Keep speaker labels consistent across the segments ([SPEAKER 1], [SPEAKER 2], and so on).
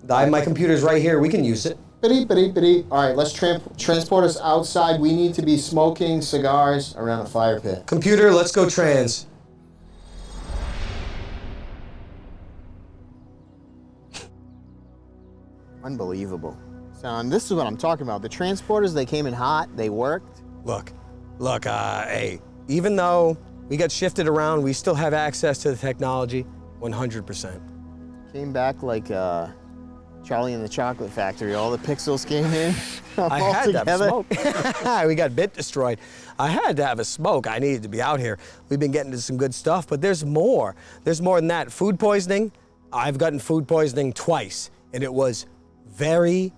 [SPEAKER 1] My computer's right here. We can use it.
[SPEAKER 2] Bitty. All right, let's transport us outside. We need to be smoking cigars around a fire pit.
[SPEAKER 1] Computer, let's go trans.
[SPEAKER 2] Unbelievable. So, this is what I'm talking about. The transporters, they came in hot. They worked.
[SPEAKER 1] Look, hey, even though we got shifted around, we still have access to the technology 100%.
[SPEAKER 2] Came back like Charlie and the Chocolate Factory. All the pixels came in.
[SPEAKER 1] I had to have a smoke. We got bit destroyed. I had to have a smoke. I needed to be out here. We've been getting to some good stuff, but there's more. There's more than that. Food poisoning. I've gotten food poisoning twice, and it was very,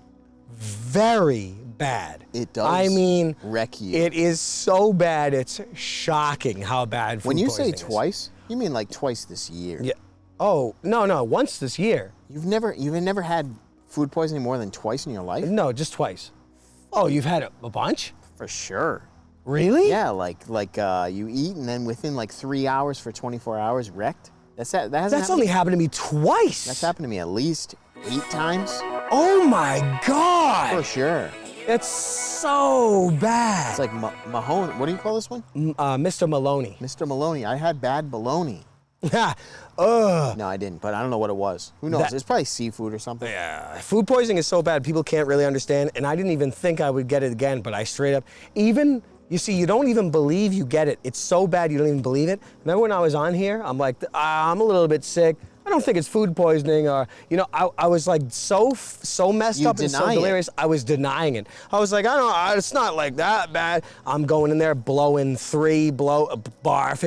[SPEAKER 1] very bad.
[SPEAKER 2] It does.
[SPEAKER 1] I mean,
[SPEAKER 2] wreck you.
[SPEAKER 1] It is so bad. It's shocking how bad food poisoning is.
[SPEAKER 2] When you say twice, you mean like twice this year?
[SPEAKER 1] Yeah. Oh, no, once this year.
[SPEAKER 2] You've never had food poisoning more than twice in your life?
[SPEAKER 1] No, just twice. Oh, you've had a bunch?
[SPEAKER 2] For sure.
[SPEAKER 1] Really?
[SPEAKER 2] Yeah, like you eat and then within like 3 hours for 24 hours wrecked. That's
[SPEAKER 1] only happened to me twice.
[SPEAKER 2] That's happened to me at least 8 times.
[SPEAKER 1] Oh my God.
[SPEAKER 2] For sure.
[SPEAKER 1] That's so bad.
[SPEAKER 2] It's like Mahoney. What do you call this one?
[SPEAKER 1] Mr. Maloney.
[SPEAKER 2] Mr. Maloney. I had bad bologna.
[SPEAKER 1] Ugh.
[SPEAKER 2] No, I didn't, but I don't know what it was. Who knows? It's probably seafood or something.
[SPEAKER 1] Yeah. Food poisoning is so bad, people can't really understand, and I didn't even think I would get it again, but I straight up, you see, you don't even believe you get it. It's so bad you don't even believe it. Remember when I was on here, I'm like, I'm a little bit sick. I don't think it's food poisoning, or, I was like so messed up and so delirious. I was denying it. I was like, it's not like that bad. I'm going in there, barfing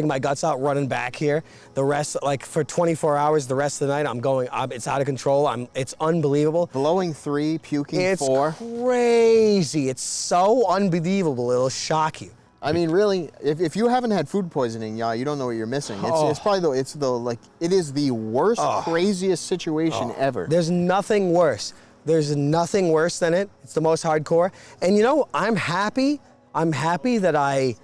[SPEAKER 1] my guts out, running back here. The rest, like for 24 hours, the rest of the night, I'm going, it's out of control. It's unbelievable.
[SPEAKER 2] Blowing 3, puking 4.
[SPEAKER 1] It's crazy. It's so unbelievable. It'll shock you.
[SPEAKER 2] I mean, really, if you haven't had food poisoning, you don't know what you're missing. It's probably it is the worst, craziest situation ever.
[SPEAKER 1] There's nothing worse. There's nothing worse than it. It's the most hardcore. And I'm happy. I'm happy that I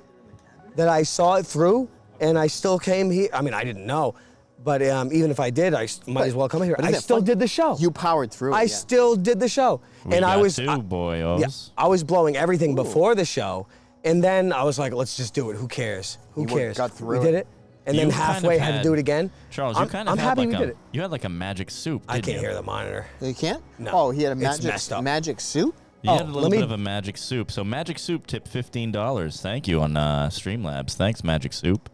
[SPEAKER 1] saw it through, and I still came here. I mean, I didn't know, but even if I did, I might as well come here. I still did the show.
[SPEAKER 2] You powered through.
[SPEAKER 1] I still did the show, I was
[SPEAKER 3] boyos.
[SPEAKER 1] Yeah, I was blowing everything before the show. And then I was like, let's just do it. Who cares? Who cares?
[SPEAKER 2] Got through
[SPEAKER 1] we did it. And then halfway had to do it again.
[SPEAKER 3] Charles, you kind of
[SPEAKER 1] I'm happy we did it.
[SPEAKER 3] You had like a magic soup,
[SPEAKER 1] I can't hear the monitor.
[SPEAKER 2] You can't?
[SPEAKER 1] No.
[SPEAKER 2] Oh, he had a
[SPEAKER 1] It's messed up.
[SPEAKER 2] magic soup?
[SPEAKER 3] You had a little bit of a magic soup. So Magic Soup tipped $15. Thank you on Streamlabs. Thanks, Magic Soup.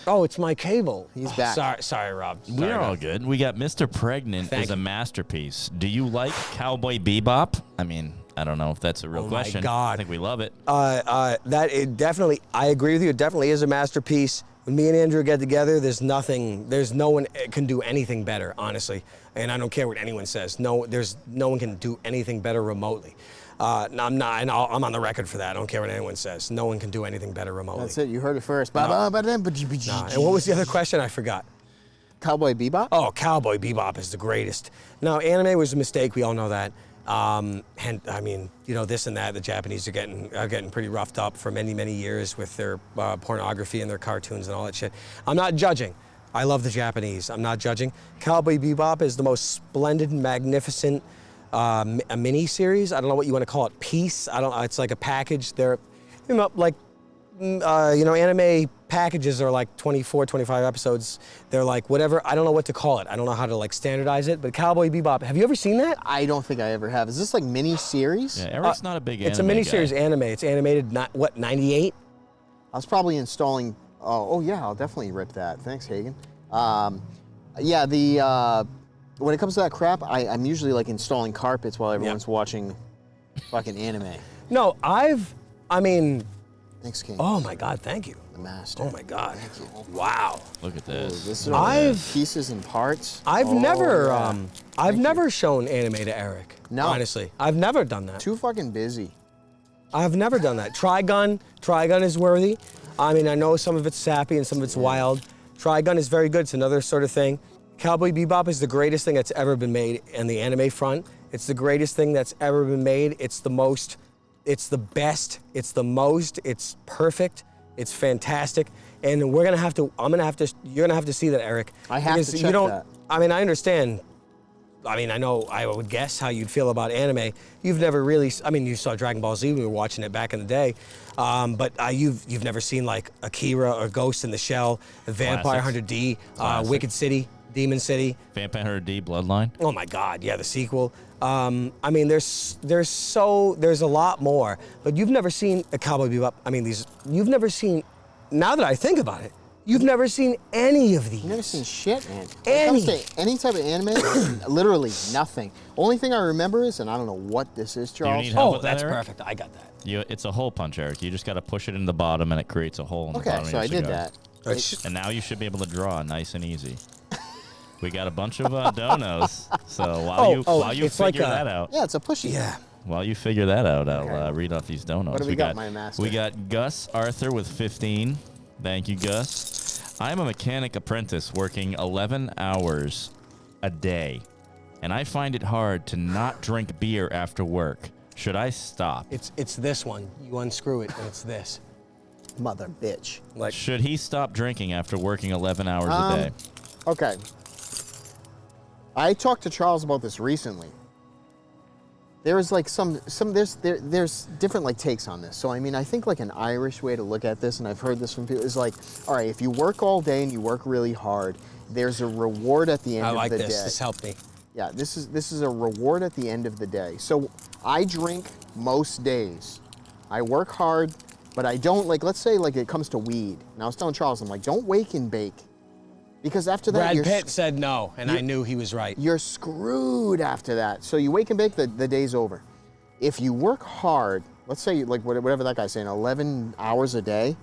[SPEAKER 1] Oh, it's my cable.
[SPEAKER 2] He's back.
[SPEAKER 1] Sorry, Rob.
[SPEAKER 3] We're all good. We got Mr. Pregnant is a masterpiece. Do you like Cowboy Bebop? I mean, I don't know if that's a real question.
[SPEAKER 1] My God.
[SPEAKER 3] I think we love it.
[SPEAKER 1] I agree with you. It definitely is a masterpiece. When me and Andrew get together, there's no one can do anything better, honestly. And I don't care what anyone says. No one can do anything better remotely. I'm on the record for that. I don't care what anyone says. No one can do anything better remotely.
[SPEAKER 2] That's it. You heard it first.
[SPEAKER 1] And what was the other question? I forgot.
[SPEAKER 2] Cowboy Bebop?
[SPEAKER 1] Oh, Cowboy Bebop is the greatest. No, anime was a mistake. We all know that. And I mean, this and that. The Japanese are getting pretty roughed up for many, many years with their pornography and their cartoons and all that shit. I'm not judging. I love the Japanese. I'm not judging. Cowboy Bebop is the most splendid, magnificent a mini series. I don't know what you want to call it. Piece. I don't. It's like a package. They're, anime packages are like 24, 25 episodes. They're like whatever. I don't know what to call it. I don't know how to like standardize it. But Cowboy Bebop. Have you ever seen that?
[SPEAKER 2] I don't think I ever have. Is this like mini series?
[SPEAKER 3] Yeah, Eric's not a big anime
[SPEAKER 1] It's a mini series
[SPEAKER 3] guy.
[SPEAKER 1] anime. It's animated. 98.
[SPEAKER 2] I was probably installing. Oh yeah, I'll definitely rip that. Thanks, Hagen. When it comes to that crap, I'm usually like installing carpets while everyone's watching fucking anime.
[SPEAKER 1] No,
[SPEAKER 2] Thanks, King.
[SPEAKER 1] Oh my God, thank you.
[SPEAKER 2] The master.
[SPEAKER 1] Oh my God.
[SPEAKER 2] Thank you.
[SPEAKER 1] Wow.
[SPEAKER 3] Look at this.
[SPEAKER 2] This is pieces and parts.
[SPEAKER 1] I've never shown anime to Eric.
[SPEAKER 2] No.
[SPEAKER 1] Honestly, I've never done that.
[SPEAKER 2] Too fucking busy.
[SPEAKER 1] I've never done that. Trigun is worthy. I mean, I know some of it's sappy and some of it's wild. Trigun is very good. It's another sort of thing. Cowboy Bebop is the greatest thing that's ever been made in the anime front. It's the greatest thing that's ever been made. It's the most, it's the best, it's the most, it's perfect, it's fantastic. And you're gonna have to see that, Eric.
[SPEAKER 2] I have to check that.
[SPEAKER 1] I mean, I understand I mean, I would guess how you'd feel about anime. You've never really, I mean, you saw Dragon Ball Z, we were watching it back in the day, but you've never seen like Akira or Ghost in the Shell, Vampire Hunter D, Wicked City, Demon City.
[SPEAKER 3] Vampire Hunter D, Bloodline.
[SPEAKER 1] Oh my God, yeah, the sequel. I mean, there's a lot more, but you've never seen a Cowboy Bebop. I mean, you've never seen, now that I think about it, you've never seen any of these.
[SPEAKER 2] You've never seen shit, man.
[SPEAKER 1] Any.
[SPEAKER 2] When it comes to any type of anime, literally nothing. Only thing I remember is, and I don't know what this is, Charles.
[SPEAKER 3] need help with that,
[SPEAKER 1] That's
[SPEAKER 3] Eric?
[SPEAKER 1] perfect. I got that.
[SPEAKER 3] It's a hole punch, Eric. You just got to push it in the bottom, and it creates a hole in the bottom.
[SPEAKER 2] Okay, so
[SPEAKER 3] of
[SPEAKER 2] I
[SPEAKER 3] your
[SPEAKER 2] did
[SPEAKER 3] cigar.
[SPEAKER 2] that.
[SPEAKER 3] And now you should be able to draw nice and easy. We got a bunch of donos, so while you
[SPEAKER 1] it's
[SPEAKER 3] figure
[SPEAKER 1] like
[SPEAKER 3] that out,
[SPEAKER 2] Yeah, it's a pushy.
[SPEAKER 1] Yeah.
[SPEAKER 3] while you figure that out, I'll
[SPEAKER 2] Okay.
[SPEAKER 3] read off these donos.
[SPEAKER 2] What do we got, my master?
[SPEAKER 3] We got Gus Arthur with 15. Thank you, Gus. I'm a mechanic apprentice working 11 hours a day, and I find it hard to not drink beer after work. Should I stop?
[SPEAKER 1] It's this one. You unscrew it, and it's this.
[SPEAKER 2] Mother bitch.
[SPEAKER 1] Like,
[SPEAKER 3] Should he stop drinking after working 11 hours a day?
[SPEAKER 2] Okay. I talked to Charles about this recently. There is like there's different like takes on this. So I mean, I think like an Irish way to look at this, and I've heard this from people, is like, all right, if you work all day and you work really hard, there's a reward at the end
[SPEAKER 1] I like
[SPEAKER 2] of the
[SPEAKER 1] this.
[SPEAKER 2] day.
[SPEAKER 1] This helped me.
[SPEAKER 2] Yeah, this is a reward at the end of the day. So I drink most days. I work hard, but I don't, like, let's say like it comes to weed. And I was telling Charles, I'm like, don't wake and bake. Because after that,
[SPEAKER 1] Brad Pitt said no, and I knew he was right.
[SPEAKER 2] you're screwed after that. So you wake and bake, the day's over. If you work hard, let's say like whatever that guy's saying, 11 hours a day,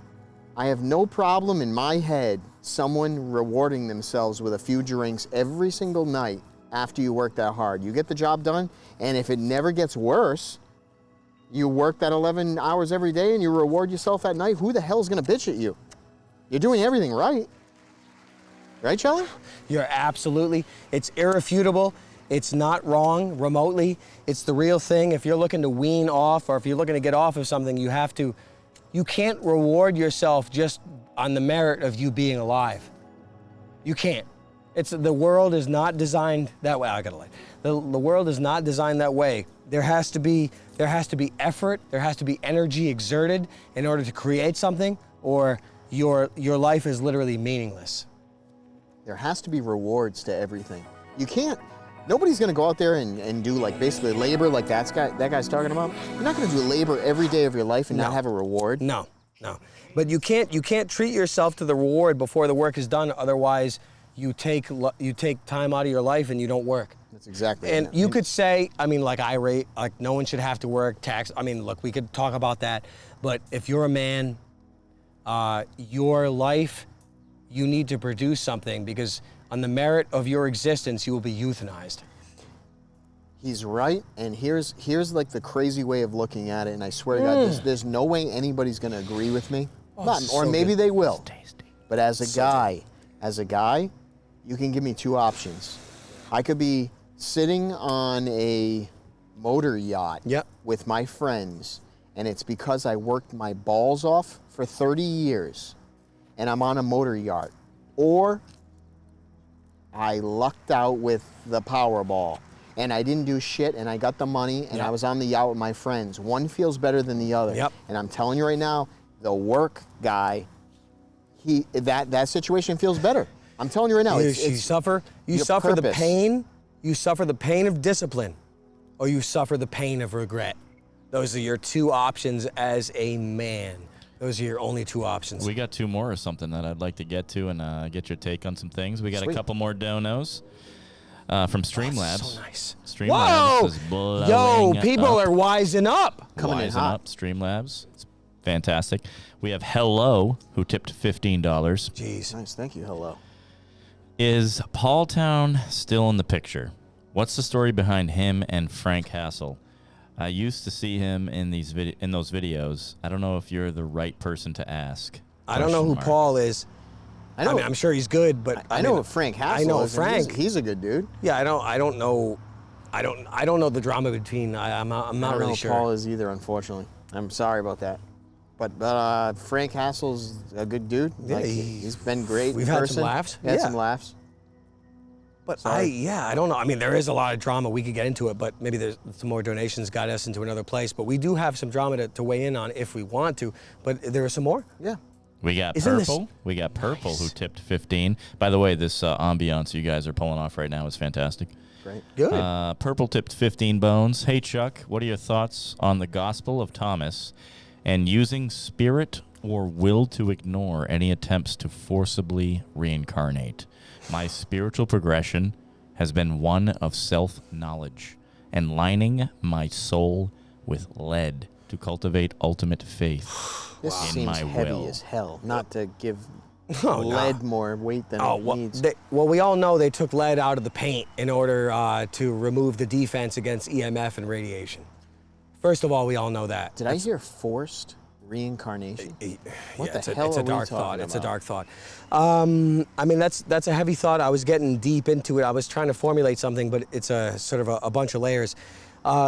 [SPEAKER 2] I have no problem in my head someone rewarding themselves with a few drinks every single night after you work that hard. You get the job done, and if it never gets worse, you work that 11 hours every day and you reward yourself at night. Who the hell's gonna bitch at you? You're doing everything right. Right, Charlie?
[SPEAKER 1] You're absolutely, it's irrefutable. It's not wrong remotely. It's the real thing. If you're looking to wean off, or if you're looking to get off of something, you can't reward yourself just on the merit of you being alive. You can't. The world is not designed that way. I gotta lie. The world is not designed that way. There has to be effort, there has to be energy exerted in order to create something, or your life is literally meaningless.
[SPEAKER 2] There has to be rewards to everything. You can't, nobody's gonna go out there and do like basically labor like that guy's talking about. You're not gonna do labor every day of your life and not have a reward.
[SPEAKER 1] No. But you can't treat yourself to the reward before the work is done. Otherwise, you take time out of your life and you don't work.
[SPEAKER 2] That's exactly.
[SPEAKER 1] And
[SPEAKER 2] it.
[SPEAKER 1] you could say, I mean, like no one should have to work, tax. I mean, look, we could talk about that. But if you're a man, your life, you need to produce something, because on the merit of your existence, you will be euthanized.
[SPEAKER 2] He's right, and here's like the crazy way of looking at it, and I swear to God, there's no way anybody's gonna agree with me. Or maybe they will. But as a guy, you can give me two options. I could be sitting on a motor yacht with my friends, and it's because I worked my balls off for 30 years, and I'm on a motor yacht. Or I lucked out with the Powerball, and I didn't do shit, and I got the money, and I was on the yacht with my friends. One feels better than the other. And I'm telling you right now, the work guy, that situation feels better. I'm telling you right now.
[SPEAKER 1] You suffer the pain. You suffer the pain of discipline, or you suffer the pain of regret. Those are your two options as a man. Those are your only two options.
[SPEAKER 3] We got two more or something that I'd like to get to and get your take on some things. We got a couple more donos from Streamlabs.
[SPEAKER 1] So nice.
[SPEAKER 3] Streamlabs is blowing
[SPEAKER 1] Yo, people
[SPEAKER 3] up.
[SPEAKER 1] are wising up.
[SPEAKER 2] Coming in
[SPEAKER 3] Wising
[SPEAKER 2] hot.
[SPEAKER 3] up. Streamlabs. It's fantastic. We have Hello, who tipped $15.
[SPEAKER 1] Jeez.
[SPEAKER 2] Nice, thank you, hello.
[SPEAKER 3] Is Paul Town still in the picture? What's the story behind him and Frank Hassel? I used to see him in those videos. I don't know if you're the right person to ask.
[SPEAKER 1] I don't know who Paul is. I mean, I'm sure he's good, but
[SPEAKER 2] I know Frank Hassel.
[SPEAKER 1] I know
[SPEAKER 2] is,
[SPEAKER 1] Frank.
[SPEAKER 2] He's a good dude.
[SPEAKER 1] Yeah, I don't know. I don't know the drama between. I'm not
[SPEAKER 2] I don't
[SPEAKER 1] really
[SPEAKER 2] know
[SPEAKER 1] sure.
[SPEAKER 2] Paul is either, unfortunately. I'm sorry about that. But Frank Hassel's a good dude.
[SPEAKER 1] Yeah,
[SPEAKER 2] like, he's been great.
[SPEAKER 1] We've
[SPEAKER 2] in
[SPEAKER 1] had
[SPEAKER 2] person.
[SPEAKER 1] some laughs.
[SPEAKER 2] Had
[SPEAKER 1] Yeah.
[SPEAKER 2] some laughs.
[SPEAKER 1] But I don't know. I mean, there is a lot of drama. We could get into it, but maybe there's some more donations got us into another place. But we do have some drama to weigh in on if we want to. But there are some more?
[SPEAKER 2] Yeah.
[SPEAKER 3] We got
[SPEAKER 1] Isn't this-
[SPEAKER 3] Purple. We got Purple who tipped 15. By the way, this ambiance you guys are pulling off right now is fantastic.
[SPEAKER 2] Great.
[SPEAKER 1] Good.
[SPEAKER 3] Purple tipped 15 bones. Hey, Chuck, what are your thoughts on the Gospel of Thomas and using spirit or will to ignore any attempts to forcibly reincarnate? My spiritual progression has been one of self-knowledge and lining my soul with lead to cultivate ultimate faith
[SPEAKER 2] This
[SPEAKER 3] in
[SPEAKER 2] seems
[SPEAKER 3] my
[SPEAKER 2] heavy
[SPEAKER 3] will.
[SPEAKER 2] as hell. Not to give
[SPEAKER 1] Oh, no.
[SPEAKER 2] lead more weight than it
[SPEAKER 1] well,
[SPEAKER 2] needs.
[SPEAKER 1] well, we all know they took lead out of the paint in order to remove the defense against EMF and radiation. First of all, we all know that.
[SPEAKER 2] Did I hear forced reincarnation? What
[SPEAKER 1] Yeah,
[SPEAKER 2] the hell
[SPEAKER 1] it's
[SPEAKER 2] are
[SPEAKER 1] a
[SPEAKER 2] we
[SPEAKER 1] dark
[SPEAKER 2] talking
[SPEAKER 1] thought. It's a
[SPEAKER 2] about?
[SPEAKER 1] dark thought. I mean, that's a heavy thought. I was getting deep into it. I was trying to formulate something, but it's a sort of a bunch of layers.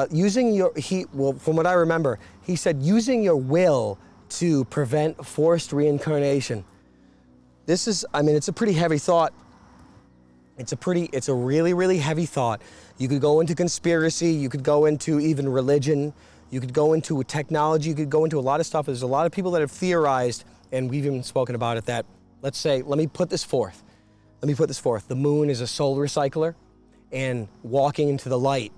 [SPEAKER 1] Using your well, from what I remember, he said using your will to prevent forced reincarnation. This is, I mean, it's a pretty heavy thought. It's a really, really heavy thought. You could go into conspiracy. You could go into even religion. You could go into technology. You could go into a lot of stuff. There's a lot of people that have theorized, and we've even spoken about it, that, let's say, let me put this forth. The moon is a soul recycler, and walking into the light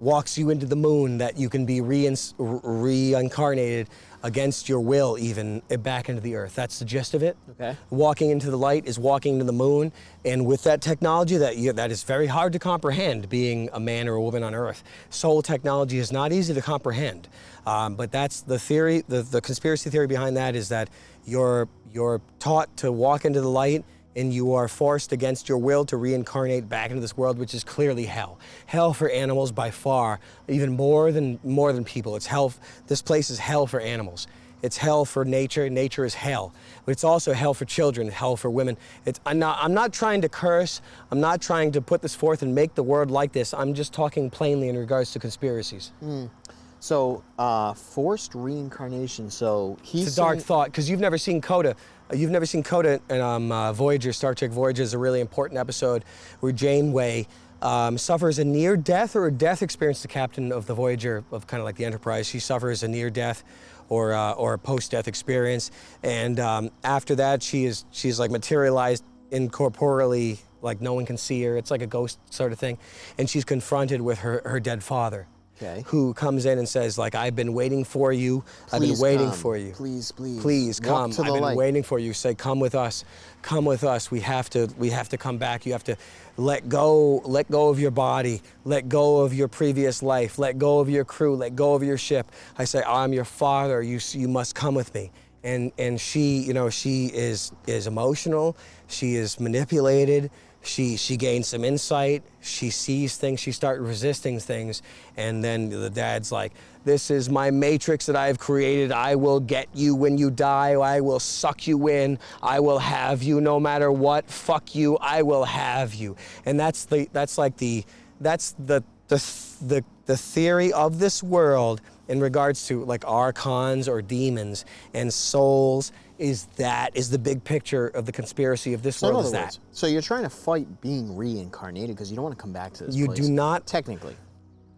[SPEAKER 1] walks you into the moon, that you can be reincarnated against your will, even back into the earth. That's the gist of it.
[SPEAKER 2] Okay.
[SPEAKER 1] Walking into the light is walking into the moon, and with that technology that is very hard to comprehend, being a man or a woman on earth. Soul technology is not easy to comprehend, but that's the theory. The conspiracy theory behind that is that you're taught to walk into the light, and you are forced against your will to reincarnate back into this world, which is clearly hell. Hell for animals by far, even more than people. It's hell. This place is hell for animals. It's hell for nature. Nature is hell. But it's also hell for children, hell for women. I'm not trying to curse. I'm not trying to put this forth and make the world like this. I'm just talking plainly in regards to conspiracies.
[SPEAKER 2] So, forced reincarnation. So he's
[SPEAKER 1] It's a dark
[SPEAKER 2] saying-
[SPEAKER 1] thought, because you've never seen Coda. You've never seen Coda in Voyager. Star Trek Voyager is a really important episode where Janeway suffers a near-death or a death experience. The captain of the Voyager, of kind of like the Enterprise, she suffers a near-death or a post-death experience, and after that, she's like materialized incorporeally, like no one can see her. It's like a ghost sort of thing, and she's confronted with her dead father.
[SPEAKER 2] Okay.
[SPEAKER 1] Who comes in and says, like, I've been waiting for you. I've been
[SPEAKER 2] Please
[SPEAKER 1] waiting
[SPEAKER 2] come.
[SPEAKER 1] for you.
[SPEAKER 2] Please, please.
[SPEAKER 1] Please
[SPEAKER 2] Walk
[SPEAKER 1] come.
[SPEAKER 2] to the
[SPEAKER 1] I've been
[SPEAKER 2] light.
[SPEAKER 1] waiting for you. Say, come with us. Come with us. We have to come back. You have to let go of your body. Let go of your previous life. Let go of your crew. Let go of your ship. I say, I'm your father. You must come with me. And she, she is emotional. She is manipulated. She gains some insight. She sees things. She starts resisting things. And then the dad's like, this is my matrix that I've created. I will get you when you die. I will suck you in. I will have you no matter what. Fuck you. I will have you. And that's the theory of this world in regards to like archons or demons and souls. Is the big picture of the conspiracy of this
[SPEAKER 2] So in
[SPEAKER 1] world,
[SPEAKER 2] other
[SPEAKER 1] is
[SPEAKER 2] words,
[SPEAKER 1] that.
[SPEAKER 2] so you're trying to fight being reincarnated because you don't want to come back to this
[SPEAKER 1] You
[SPEAKER 2] place.
[SPEAKER 1] do not.
[SPEAKER 2] Technically.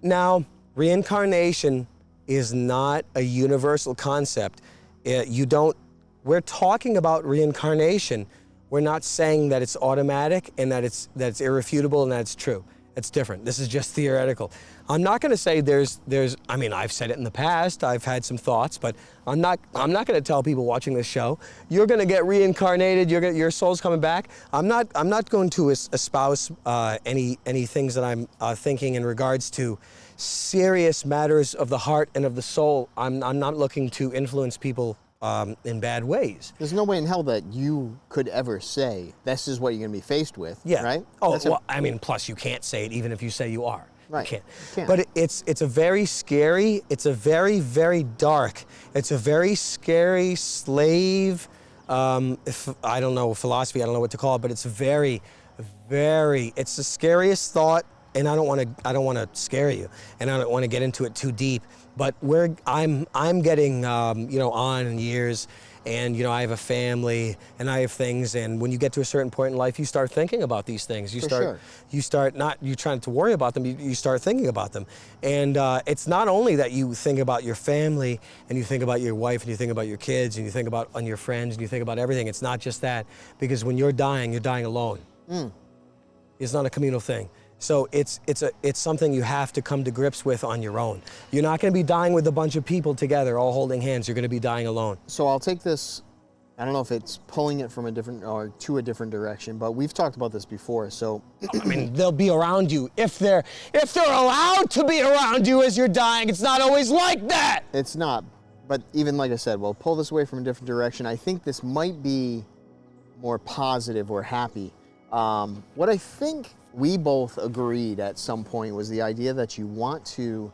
[SPEAKER 1] Now, reincarnation is not a universal concept. We're talking about reincarnation. We're not saying that it's automatic and that it's irrefutable and that it's true. It's different. This is just theoretical. I'm not going to say I've said it in the past. I've had some thoughts, but I'm not going to tell people watching this show, you're going to get reincarnated, your soul's coming back. I'm not going to espouse any things that I'm thinking in regards to serious matters of the heart and of the soul. I'm not looking to influence people in bad ways.
[SPEAKER 2] There's no way in hell that you could ever say this is what you're going to be faced with,
[SPEAKER 1] Yeah.
[SPEAKER 2] right?
[SPEAKER 1] Oh, well, plus you can't say it even if you say you are.
[SPEAKER 2] Right.
[SPEAKER 1] You can't.
[SPEAKER 2] You can't.
[SPEAKER 1] But it's a very scary, it's a very, very dark, it's a very scary slave, if I don't know philosophy, I don't know what to call it, but it's very, very, it's the scariest thought, and I don't want to scare you, and I don't want to get into it too deep, but I'm getting on in years, and I have a family, and I have things, and when you get to a certain point in life, you start thinking about these things. You start not you trying to worry about them, you start thinking about them. And it's not only that you think about your family, and you think about your wife, and you think about your kids, and you think about on your friends, and you think about everything. It's not just that, because when you're dying alone. It's not a communal thing. So it's something you have to come to grips with on your own. You're not going to be dying with a bunch of people together, all holding hands. You're going to be dying alone.
[SPEAKER 2] So I'll take this, I don't know if it's pulling it from a different, or to a different direction, but we've talked about this before, so.
[SPEAKER 1] I mean, they'll be around you. If they're allowed to be around you as you're dying, it's not always like that.
[SPEAKER 2] It's not, but even like I said, we'll pull this away from a different direction. I think this might be more positive or happy. What I think we both agreed at some point was the idea that you want to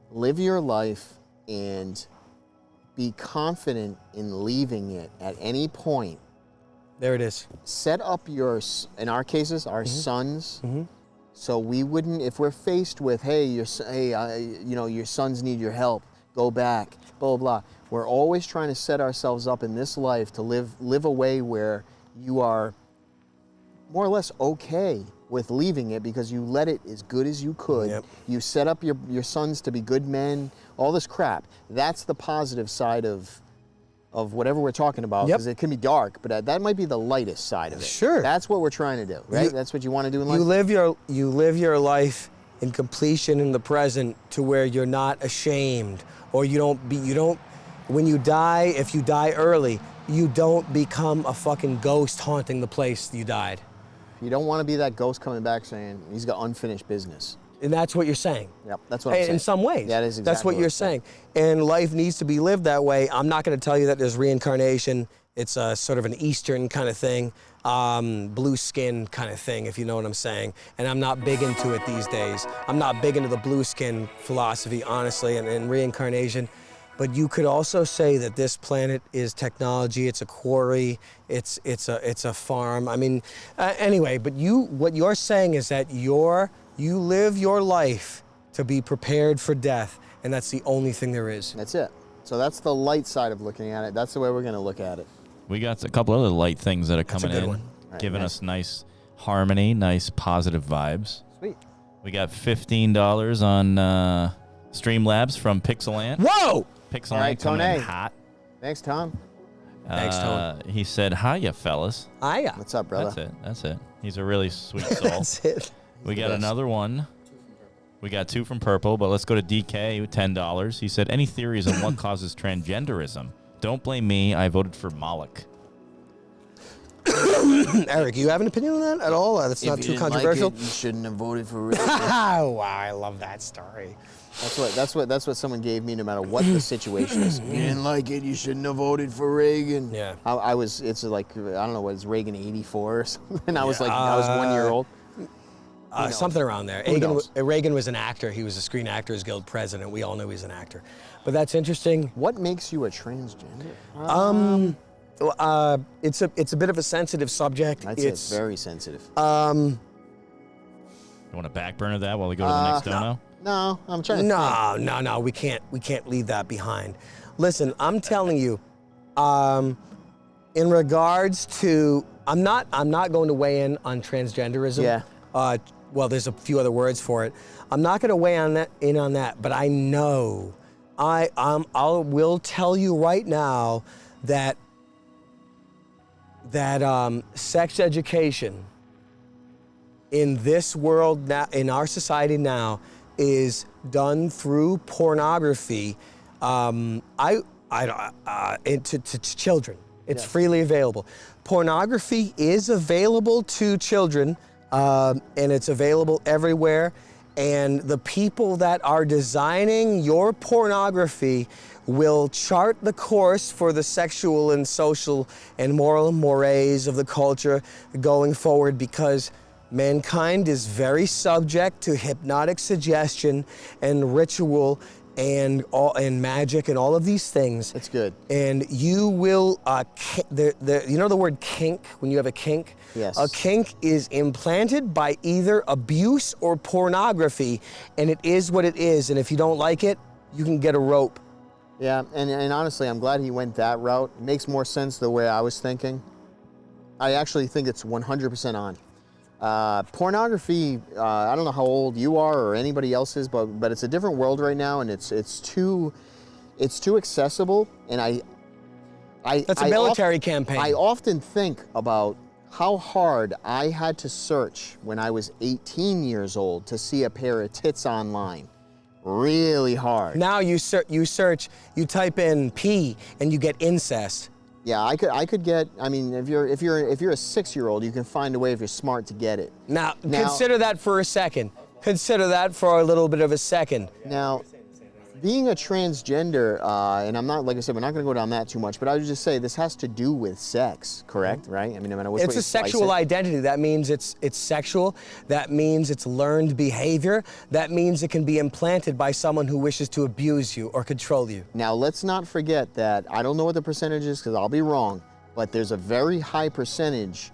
[SPEAKER 2] live your life and be confident in leaving it at any point.
[SPEAKER 1] There it is.
[SPEAKER 2] Set up in our cases, our sons, so we wouldn't, if we're faced with, your sons need your help, go back, blah, blah, blah. We're always trying to set ourselves up in this life to live a way where you are more or less okay with leaving it, because you let it as good as you could.
[SPEAKER 1] Yep.
[SPEAKER 2] You set up your sons to be good men, all this crap. That's the positive side of whatever we're talking about, because it can be dark, but that might be the lightest side of it.
[SPEAKER 1] Sure.
[SPEAKER 2] That's what we're trying to do, right? That's what you want to do in life?
[SPEAKER 1] You live your life in completion in the present, to where you're not ashamed, or when you die, if you die early, you don't become a fucking ghost haunting the place you died.
[SPEAKER 2] You don't want to be that ghost coming back saying he's got unfinished business.
[SPEAKER 1] And that's what you're saying.
[SPEAKER 2] Yep, that's what I'm saying.
[SPEAKER 1] In some ways.
[SPEAKER 2] That is exactly
[SPEAKER 1] that's what you're saying. And life needs to be lived that way. I'm not going to tell you that there's reincarnation. It's a sort of an Eastern kind of thing, blue skin kind of thing, if you know what I'm saying. And I'm not big into it these days. I'm not big into the blue skin philosophy, honestly, and reincarnation. But you could also say that this planet is technology. It's a quarry. It's a farm. I mean, anyway. But what you're saying is that you live your life to be prepared for death, and that's the only thing there is.
[SPEAKER 2] That's it. So that's the light side of looking at it. That's the way we're going to look at it.
[SPEAKER 3] We got a couple other light things that are coming
[SPEAKER 1] That's a good
[SPEAKER 3] in,
[SPEAKER 1] one.
[SPEAKER 3] giving us nice harmony, nice positive vibes.
[SPEAKER 2] Sweet.
[SPEAKER 3] We got $15 on Streamlabs from Pixelant.
[SPEAKER 1] Whoa!
[SPEAKER 3] Pixelant
[SPEAKER 2] All right,
[SPEAKER 3] coming in
[SPEAKER 2] Tone.
[SPEAKER 3] hot.
[SPEAKER 2] Thanks, Tom.
[SPEAKER 1] Thanks, Tone.
[SPEAKER 3] He said, hiya, fellas.
[SPEAKER 1] Hiya.
[SPEAKER 2] What's up, brother?
[SPEAKER 3] That's it. He's a really sweet soul.
[SPEAKER 1] That's it.
[SPEAKER 3] We got
[SPEAKER 2] best.
[SPEAKER 3] another one. We got 2 from Purple, but let's go to DK with $10. He said, any theories on what causes transgenderism? Don't blame me. I voted for Moloch.
[SPEAKER 1] Eric, you have an opinion on that at all? That's not too controversial.
[SPEAKER 2] You shouldn't have voted for Reagan.
[SPEAKER 1] Wow, I love that story.
[SPEAKER 2] That's what someone gave me, no matter what the situation is. If you didn't like it, you shouldn't have voted for Reagan.
[SPEAKER 1] Yeah.
[SPEAKER 2] It's like, I don't know, what is Reagan 84 or something? And I was 1 year old.
[SPEAKER 1] Something around there. Reagan was an actor. He was a Screen Actors Guild president. We all knew he was an actor. But that's interesting.
[SPEAKER 2] What makes you a transgender?
[SPEAKER 1] It's a bit of a sensitive subject.
[SPEAKER 2] It's very sensitive.
[SPEAKER 3] You want to backburner that while we go to the next dono?
[SPEAKER 2] No, I'm trying to think.
[SPEAKER 1] No. We can't leave that behind. Listen, I'm telling you, in regards to, I'm not going to weigh in on transgenderism.
[SPEAKER 2] Yeah.
[SPEAKER 1] Well, there's a few other words for it. I'm not going to weigh on that, but I know, I will tell you right now that sex education in this world now, in our society now, is done through pornography to children. It's freely available. Pornography is available to children, and it's available everywhere. And the people that are designing your pornography will chart the course for the sexual and social and moral mores of the culture going forward, because mankind is very subject to hypnotic suggestion and ritual and magic and all of these things.
[SPEAKER 2] That's good.
[SPEAKER 1] And you will, you know the word kink, when you have a kink?
[SPEAKER 2] Yes.
[SPEAKER 1] A kink is implanted by either abuse or pornography, and it is what it is. And if you don't like it, you can get a rope.
[SPEAKER 2] Yeah, and honestly, I'm glad he went that route. It makes more sense the way I was thinking. I actually think it's 100% on. Pornography, I don't know how old you are or anybody else is, but it's a different world right now, and it's too accessible. And
[SPEAKER 1] That's a military campaign.
[SPEAKER 2] I often think about how hard I had to search when I was 18 years old to see a pair of tits online. Really hard.
[SPEAKER 1] Now you search, you type in P and you get incest.
[SPEAKER 2] Yeah, I could get. I mean, if you're a 6-year-old, you can find a way if you're smart to get it.
[SPEAKER 1] Now consider that for a second. Consider that for a little bit of a second.
[SPEAKER 2] Now, being a transgender, and I'm not, like I said, we're not going to go down that too much, but I would just say this has to do with sex, correct? Right? I mean, no matter which way
[SPEAKER 1] It's
[SPEAKER 2] you
[SPEAKER 1] a
[SPEAKER 2] slice
[SPEAKER 1] sexual
[SPEAKER 2] it.
[SPEAKER 1] identity. That means it's sexual. That means it's learned behavior. That means it can be implanted by someone who wishes to abuse you or control you.
[SPEAKER 2] Now, let's not forget that, I don't know what the percentage is because I'll be wrong, but there's a very high percentage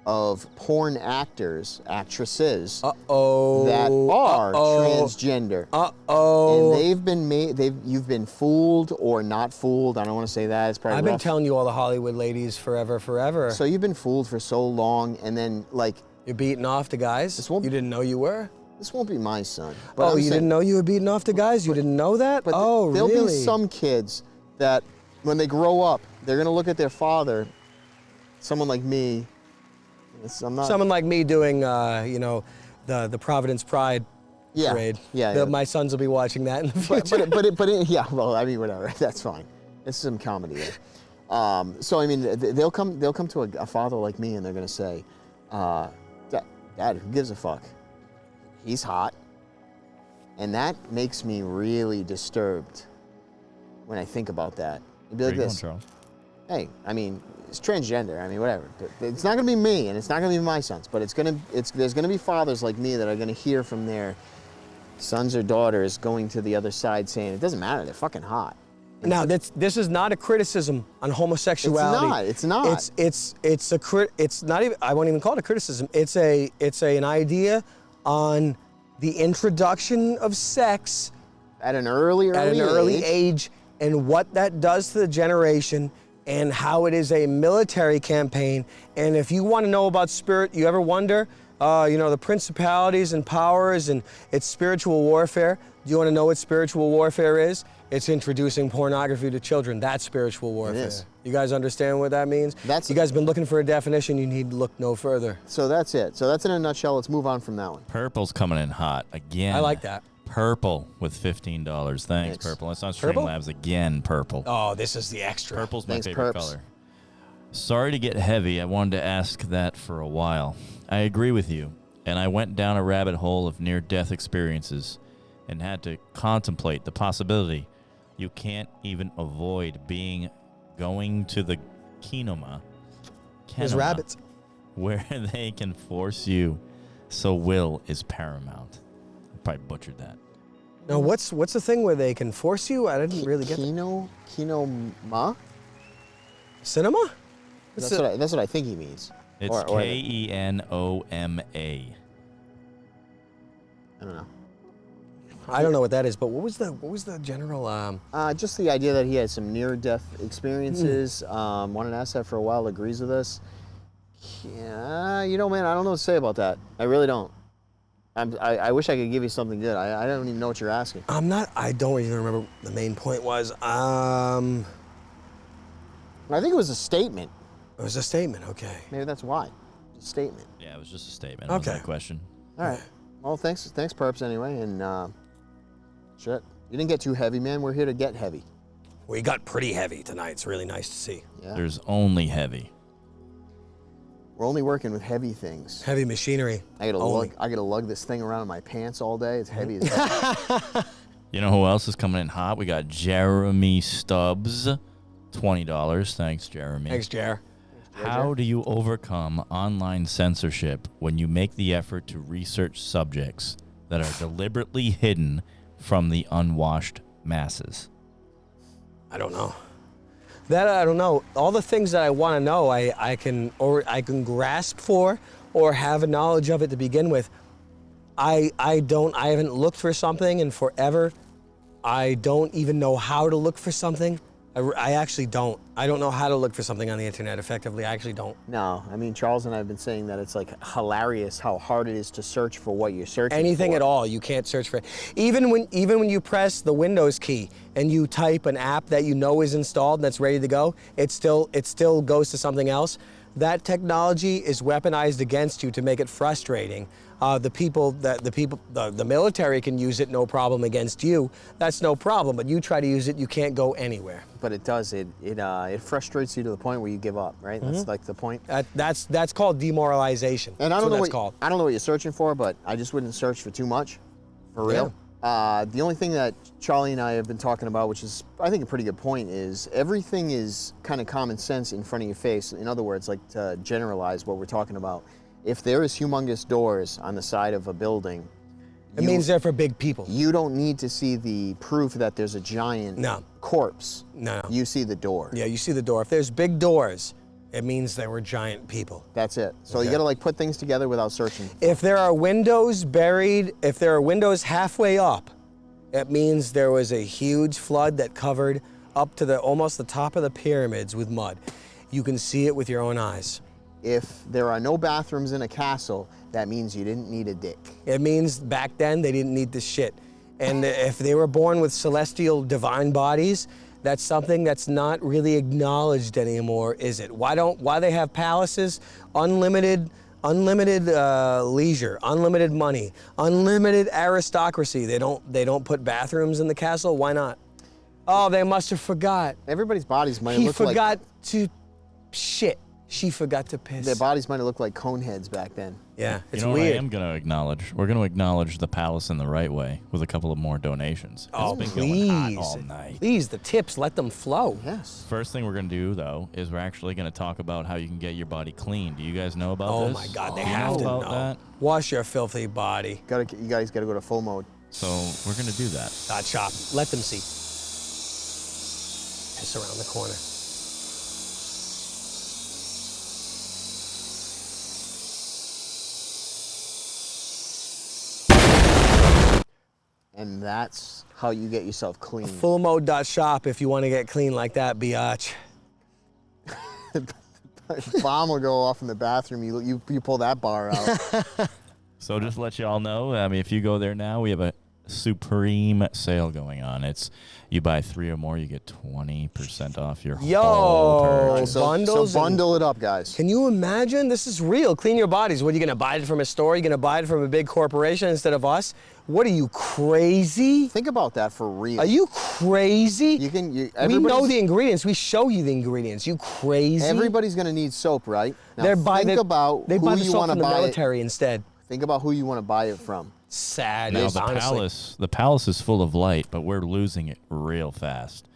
[SPEAKER 2] of porn actors, actresses, that are transgender. And you've been fooled or not fooled. I don't want to say that. It's probably
[SPEAKER 1] I've been
[SPEAKER 2] rough.
[SPEAKER 1] telling you all the Hollywood ladies forever.
[SPEAKER 2] So you've been fooled for so long, and then, like,
[SPEAKER 1] You're beating off to guys? You didn't know you were?
[SPEAKER 2] this won't be my son. But
[SPEAKER 1] Oh, you didn't know you were beating off to guys? You didn't know that?
[SPEAKER 2] But
[SPEAKER 1] Oh,
[SPEAKER 2] there'll
[SPEAKER 1] really?
[SPEAKER 2] be some kids that, when they grow up, they're going to look at their father, someone like me. I'm not.
[SPEAKER 1] Someone like me doing, the Providence Pride parade.
[SPEAKER 2] Yeah.
[SPEAKER 1] My sons will be watching that in the future.
[SPEAKER 2] Yeah. Well, I mean, whatever. That's fine. It's some comedy there. So I mean, they'll come to a father like me, and they're gonna say, "Dad, who gives a fuck? He's hot," and that makes me really disturbed when I think about that. It'd be like this. Hey, I mean, it's transgender. I mean, whatever. It's not gonna be me, and it's not gonna be my sons. But there's gonna be fathers like me that are gonna hear from their sons or daughters going to the other side saying, "It doesn't matter. They're fucking hot."
[SPEAKER 1] Now, this is not a criticism on homosexuality.
[SPEAKER 2] It's not.
[SPEAKER 1] It's not even. I won't even call it a criticism. It's an idea on the introduction of sex
[SPEAKER 2] At an early
[SPEAKER 1] age and what that does to the generation and how it is a military campaign. And if you want to know about spirit, you ever wonder, the principalities and powers and its spiritual warfare? Do you want to know what spiritual warfare is? It's introducing pornography to children. That's spiritual warfare.
[SPEAKER 2] It is.
[SPEAKER 1] You guys understand what that means? You guys been looking for a definition, you need to look no further.
[SPEAKER 2] So that's it. So that's in a nutshell. Let's move on from that one.
[SPEAKER 3] Purple's coming in hot again.
[SPEAKER 1] I like that.
[SPEAKER 3] Purple with $15. Thanks, Purple. That's not Streamlabs again, Purple.
[SPEAKER 1] Oh, this is the extra.
[SPEAKER 3] Purple's my
[SPEAKER 2] Thanks,
[SPEAKER 3] favorite
[SPEAKER 2] Perps.
[SPEAKER 3] color. Sorry to get heavy. I wanted to ask that for a while. I agree with you, and I went down a rabbit hole of near-death experiences and had to contemplate the possibility you can't even avoid going to the kinoma,
[SPEAKER 1] There's rabbits.
[SPEAKER 3] where they can force you, so will is paramount. I probably butchered that.
[SPEAKER 1] Now, what's the thing where they can force you? I didn't really get that.
[SPEAKER 2] Kinoma?
[SPEAKER 1] Cinema?
[SPEAKER 2] That's what I think he means.
[SPEAKER 3] It's Kenoma.
[SPEAKER 2] I don't know.
[SPEAKER 1] I don't know what that is, but what was the general?
[SPEAKER 2] Just the idea that he had some near-death experiences. Wanted to ask that for a while. Agrees with us. Yeah, man, I don't know what to say about that. I really don't. I wish I could give you something good. I don't even know what you're asking.
[SPEAKER 1] I don't even remember what the main point was.
[SPEAKER 2] I think it was a statement.
[SPEAKER 1] It was a statement. Okay.
[SPEAKER 2] Maybe that's why. It's a statement.
[SPEAKER 3] Yeah, it was just a statement. It wasn't a question.
[SPEAKER 2] All right. Well, thanks, Perps, anyway, and shit. You didn't get too heavy, man. We're here to get heavy.
[SPEAKER 1] We got pretty heavy tonight. It's really nice to see.
[SPEAKER 2] Yeah.
[SPEAKER 3] There's only heavy.
[SPEAKER 2] We're only working with heavy things.
[SPEAKER 1] Heavy machinery.
[SPEAKER 2] I gotta lug this thing around in my pants all day. It's heavy as hell.
[SPEAKER 3] You know who else is coming in hot? We got Jeremy Stubbs, $20. Thanks, Jeremy.
[SPEAKER 1] Thanks, Jer.
[SPEAKER 3] How do you overcome online censorship when you make the effort to research subjects that are deliberately hidden from the unwashed masses?
[SPEAKER 1] I don't know. That I don't know. All the things that I want to know, I can grasp for or have a knowledge of it to begin with. I haven't looked for something in forever, I don't even know how to look for something. I actually don't. I don't know how to look for something on the internet effectively. I actually don't.
[SPEAKER 2] No, I mean, Charles and I have been saying that it's like hilarious how hard it is to search for what you're searching
[SPEAKER 1] Anything
[SPEAKER 2] for.
[SPEAKER 1] at all, you can't search for it. Even when you press the Windows key and you type an app that you know is installed and that's ready to go, it still goes to something else. That technology is weaponized against you to make it frustrating. The military can use it no problem against you. That's no problem. But you try to use it, you can't go anywhere.
[SPEAKER 2] But it does. It frustrates you to the point where you give up, right? That's like the point.
[SPEAKER 1] That's called demoralization.
[SPEAKER 2] And
[SPEAKER 1] That's what that's called.
[SPEAKER 2] I don't know what you're searching for, but I just wouldn't search for too much, for real. The only thing that Charlie and I have been talking about, which is I think a pretty good point, is everything is kind of common sense in front of your face. In other words, like to generalize what we're talking about. If there is humongous doors on the side of a building,
[SPEAKER 1] It means they're for big people.
[SPEAKER 2] you don't need to see the proof that there's a giant corpse.
[SPEAKER 1] No.
[SPEAKER 2] You see the door.
[SPEAKER 1] Yeah, you see the door. If there's big doors, it means there were giant people.
[SPEAKER 2] That's it. So you
[SPEAKER 1] Okay.
[SPEAKER 2] gotta like put things together without searching.
[SPEAKER 1] If there are windows buried, if there are windows halfway up, it means there was a huge flood that covered up to almost the top of the pyramids with mud. You can see it with your own eyes.
[SPEAKER 2] If there are no bathrooms in a castle, that means you didn't need a dick.
[SPEAKER 1] It means back then they didn't need the shit. And if they were born with celestial divine bodies, that's something that's not really acknowledged anymore, is it? Why they have palaces? Unlimited leisure, unlimited money, unlimited aristocracy. They don't put bathrooms in the castle. Why not? Oh, they must have forgot.
[SPEAKER 2] Everybody's bodies might
[SPEAKER 1] He
[SPEAKER 2] look like...
[SPEAKER 1] forgot to shit. She forgot to piss.
[SPEAKER 2] Their bodies might have looked like cone heads back then.
[SPEAKER 1] Yeah, it's
[SPEAKER 3] you know
[SPEAKER 1] weird.
[SPEAKER 3] what I am going to acknowledge? We're going to acknowledge the palace in the right way with a couple of more donations.
[SPEAKER 1] Oh,
[SPEAKER 3] It's been going hot
[SPEAKER 1] please.
[SPEAKER 3] all night.
[SPEAKER 1] Please, the tips, let them flow.
[SPEAKER 2] Yes.
[SPEAKER 3] First thing we're going to do, though, is we're actually going to talk about how you can get your body clean. Do you guys know about
[SPEAKER 1] Oh
[SPEAKER 3] this?
[SPEAKER 1] my God, they
[SPEAKER 3] Do you
[SPEAKER 1] have to
[SPEAKER 3] about
[SPEAKER 1] know.
[SPEAKER 3] that?
[SPEAKER 1] Wash your filthy body.
[SPEAKER 2] You guys gotta go to full mode.
[SPEAKER 3] So we're going to do that.
[SPEAKER 1] Dot shop. Let them see. Piss around the corner.
[SPEAKER 2] And that's how you get yourself clean.
[SPEAKER 1] Fullmode.shop if you want to get clean like that, biatch.
[SPEAKER 2] Bomb will go off in the bathroom. You pull that bar out.
[SPEAKER 3] So just to let you all know, I mean, if you go there now, we have a supreme sale going on. It's you buy 3 or more, you get 20% off your whole
[SPEAKER 1] Yo,
[SPEAKER 3] purchase.
[SPEAKER 1] bundles.
[SPEAKER 2] So bundle it up, guys.
[SPEAKER 1] Can you imagine? This is real. Clean your bodies. What, are you going to buy it from a store? Are you going to buy it from a big corporation instead of us? What are you, crazy?
[SPEAKER 2] Think about that for real.
[SPEAKER 1] Are you crazy?
[SPEAKER 2] We know
[SPEAKER 1] know the ingredients. We show you the ingredients. You crazy?
[SPEAKER 2] Everybody's gonna need soap, right? Now
[SPEAKER 1] They buy
[SPEAKER 2] think about
[SPEAKER 1] they
[SPEAKER 2] who
[SPEAKER 1] buy the
[SPEAKER 2] you
[SPEAKER 1] soap
[SPEAKER 2] want to
[SPEAKER 1] from the
[SPEAKER 2] buy it.
[SPEAKER 1] military instead.
[SPEAKER 2] Think about who you want to buy it from.
[SPEAKER 1] Sad.
[SPEAKER 3] Now
[SPEAKER 1] honestly.
[SPEAKER 3] the palace is full of light, but we're losing it real fast.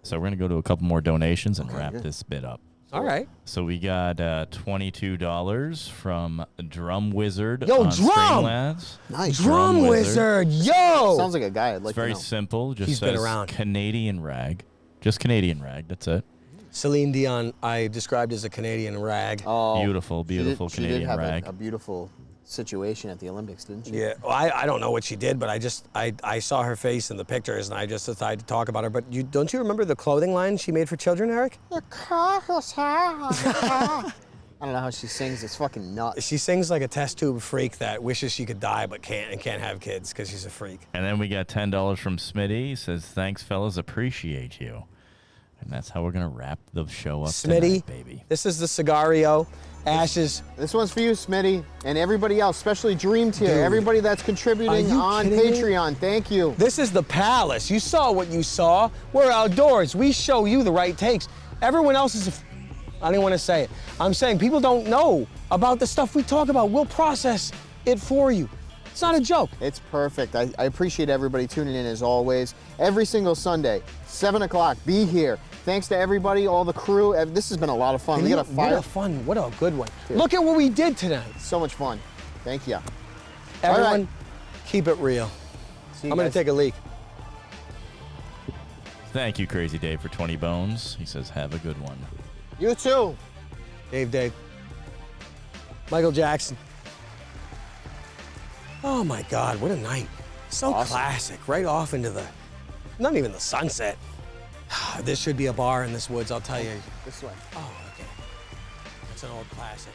[SPEAKER 3] So we're gonna go to a couple more donations and wrap this bit up.
[SPEAKER 1] All right.
[SPEAKER 3] So we got $22 from Drum Wizard
[SPEAKER 1] Yo,
[SPEAKER 3] on
[SPEAKER 1] Drum!
[SPEAKER 3] Streamlabs.
[SPEAKER 2] Nice.
[SPEAKER 1] Drum Wizard. Yo.
[SPEAKER 2] Sounds like a guy I'd like
[SPEAKER 3] It's very
[SPEAKER 2] to know.
[SPEAKER 3] simple. Just
[SPEAKER 1] He's been
[SPEAKER 3] says
[SPEAKER 1] around.
[SPEAKER 3] Canadian rag. Just Canadian rag. That's it.
[SPEAKER 1] Celine Dion, I described as a Canadian rag.
[SPEAKER 2] Oh,
[SPEAKER 3] Beautiful, beautiful
[SPEAKER 2] she did
[SPEAKER 3] Canadian
[SPEAKER 2] have
[SPEAKER 3] rag.
[SPEAKER 2] a beautiful situation at the Olympics, didn't she?
[SPEAKER 1] Yeah, well, I don't know what she did, but I saw her face in the pictures, and I just decided to talk about her. But don't you remember the clothing line she made for children, Eric?
[SPEAKER 2] I don't know how she sings. It's fucking nuts.
[SPEAKER 1] She sings like a test tube freak that wishes she could die but can't have kids because she's a freak.
[SPEAKER 3] And then we got $10 from Smitty. He says, thanks, fellas. Appreciate you. And that's how we're going to wrap the show up
[SPEAKER 1] Smitty,
[SPEAKER 3] tonight, baby.
[SPEAKER 1] this is the Cigar-Core. Ashes.
[SPEAKER 2] This one's for you, Smitty, and everybody else, especially Dream Tier,
[SPEAKER 1] Dude.
[SPEAKER 2] everybody that's
[SPEAKER 1] Are
[SPEAKER 2] contributing
[SPEAKER 1] you
[SPEAKER 2] on
[SPEAKER 1] kidding me?
[SPEAKER 2] Patreon. Thank you.
[SPEAKER 1] This is the palace. You saw what you saw. We're outdoors. We show you the right takes. Everyone else is I didn't want to say it. I'm saying people don't know about the stuff we talk about. We'll process it for you. It's not a joke.
[SPEAKER 2] It's perfect. I appreciate everybody tuning in as always. Every single Sunday, 7 o'clock, be here. Thanks to everybody, all the crew. This has been a lot of fun. We got a fire.
[SPEAKER 1] What a fun, what a good one. Look at what we did tonight.
[SPEAKER 2] So much fun. Thank you.
[SPEAKER 1] Everyone,
[SPEAKER 2] right.
[SPEAKER 1] keep it real.
[SPEAKER 2] See you
[SPEAKER 1] I'm going
[SPEAKER 2] guys.
[SPEAKER 1] to take a leak.
[SPEAKER 3] Thank you, Crazy Dave, for 20 bones. He says, have a good one.
[SPEAKER 2] You too.
[SPEAKER 1] Dave. Michael Jackson. Oh my God, what a night. So
[SPEAKER 2] Awesome.
[SPEAKER 1] classic. Right off into the Not even the sunset. This should be a bar in this woods, I'll tell you.
[SPEAKER 2] This way.
[SPEAKER 1] Oh, okay. That's an old classic.